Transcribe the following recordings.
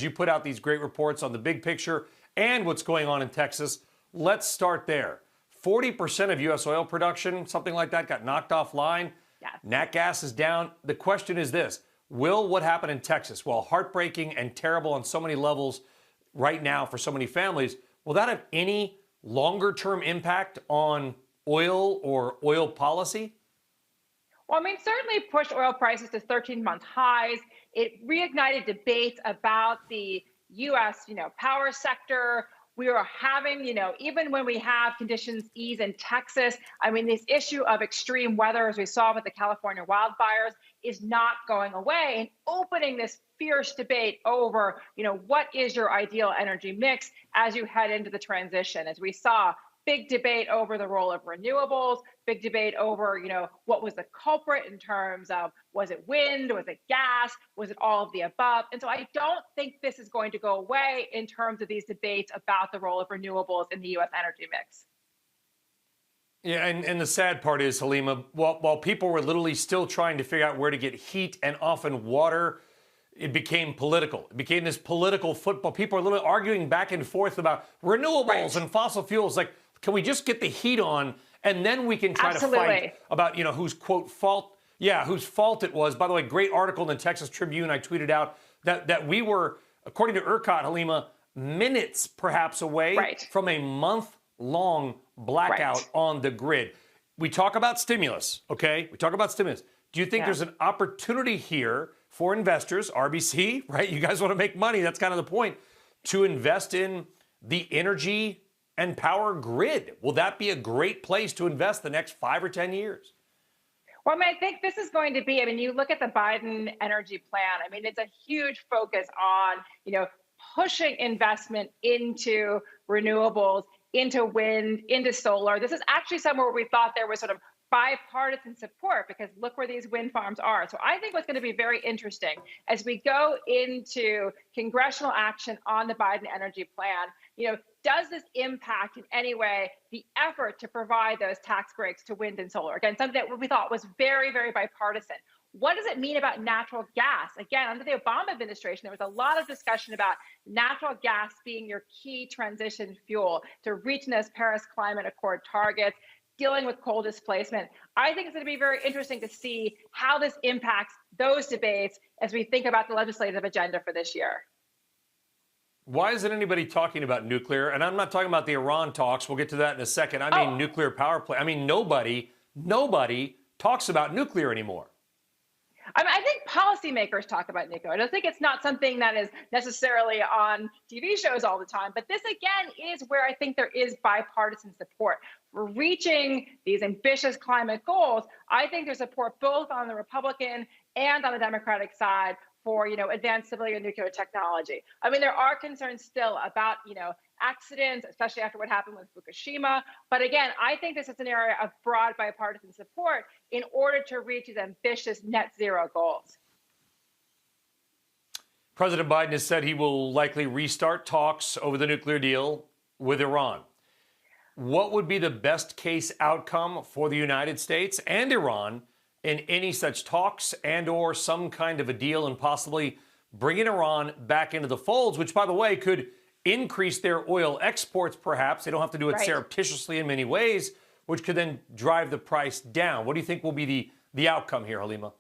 You put out these great reports on the big picture and what's going on in Texas. Let's start there. 40% of U.S. oil production, something like that, got knocked offline. Yes. Nat gas is down. The question is this: will what happened in Texas, while heartbreaking and terrible on so many levels right now for so many families, will that have any longer-term impact on oil or oil policy? Well, I mean, certainly pushed oil prices to 13-month highs. It reignited debates about the U.S., power sector. We are having, even when we have conditions ease in Texas, I mean, this issue of extreme weather, as we saw with the California wildfires, is not going away and opening this fierce debate over, what is your ideal energy mix as you head into the transition. As we saw, big debate over the role of renewables, big debate over, what was the culprit in terms of, was it wind, was it gas, was it all of the above? And so I don't think this is going to go away in terms of these debates about the role of renewables in the U.S. energy mix. Yeah, and the sad part is, Halima, while people were literally still trying to figure out where to get heat and often water, it became political. It became this political football. People are literally arguing back and forth about renewables and fossil fuels. Like, can we just get the heat on, and then we can try to fight about, whose quote fault, whose fault it was. By the way, great article in the Texas Tribune. I tweeted out that we were, according to ERCOT, Halima, minutes perhaps away from a month-long blackout on the grid. We talk about stimulus, okay? We talk about stimulus. Do you think there's an opportunity here for investors, RBC, right? You guys want to make money. That's kind of the point, to invest in the energy and power grid. Will that be a great place to invest the next 5 or 10 years? Well, I think this is going to be, you look at the Biden energy plan. It's a huge focus on, pushing investment into renewables, into wind, into solar. This is actually somewhere where we thought there was sort of bipartisan support, because look where these wind farms are. So I think what's going to be very interesting as we go into congressional action on the Biden energy plan, does this impact in any way the effort to provide those tax breaks to wind and solar? Again, something that we thought was very, very bipartisan. What does it mean about natural gas? Again, under the Obama administration, there was a lot of discussion about natural gas being your key transition fuel to reaching those Paris Climate Accord targets, dealing with coal displacement. I think it's going to be very interesting to see how this impacts those debates as we think about the legislative agenda for this year. Why isn't anybody talking about nuclear? And I'm not talking about the Iran talks. We'll get to that in a second. I mean, nuclear power plant. Nobody talks about nuclear anymore. I think policymakers talk about nuclear. I don't think it's not something that is necessarily on TV shows all the time. But this, again, is where I think there is bipartisan support for reaching these ambitious climate goals. I think there's support both on the Republican and on the Democratic side for, advanced civilian nuclear technology. There are concerns still about, accidents, especially after what happened with Fukushima. But again, I think this is an area of broad bipartisan support in order to reach these ambitious net zero goals. President Biden has said he will likely restart talks over the nuclear deal with Iran. What would be the best case outcome for the United States and Iran in any such talks and or some kind of a deal, and possibly bringing Iran back into the folds, which, by the way, could increase their oil exports, perhaps. They don't have to do it surreptitiously in many ways, which could then drive the price down. What do you think will be the outcome here, Halima?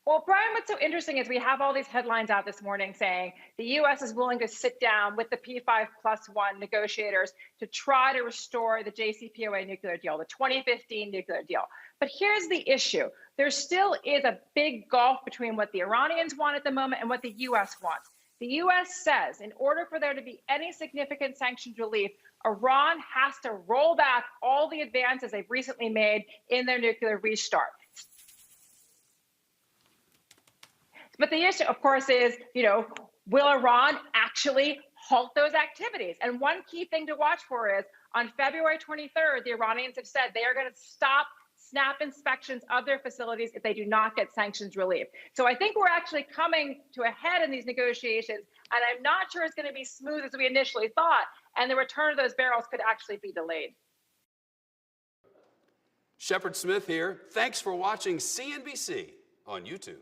Well, Brian, what's so interesting is we have all these headlines out this morning saying the U.S. is willing to sit down with the P5+1 negotiators to try to restore the JCPOA nuclear deal, the 2015 nuclear deal. But here's the issue. There still is a big gulf between what the Iranians want at the moment and what the U.S. wants. The U.S. says in order for there to be any significant sanctions relief, Iran has to roll back all the advances they've recently made in their nuclear restart. But the issue, of course, is, will Iran actually halt those activities? And one key thing to watch for is on February 23rd, the Iranians have said they are going to stop SNAP inspections of their facilities if they do not get sanctions relief. So I think we're actually coming to a head in these negotiations, and I'm not sure it's going to be smooth as we initially thought, and the return of those barrels could actually be delayed. Shepard Smith here. Thanks for watching CNBC on YouTube.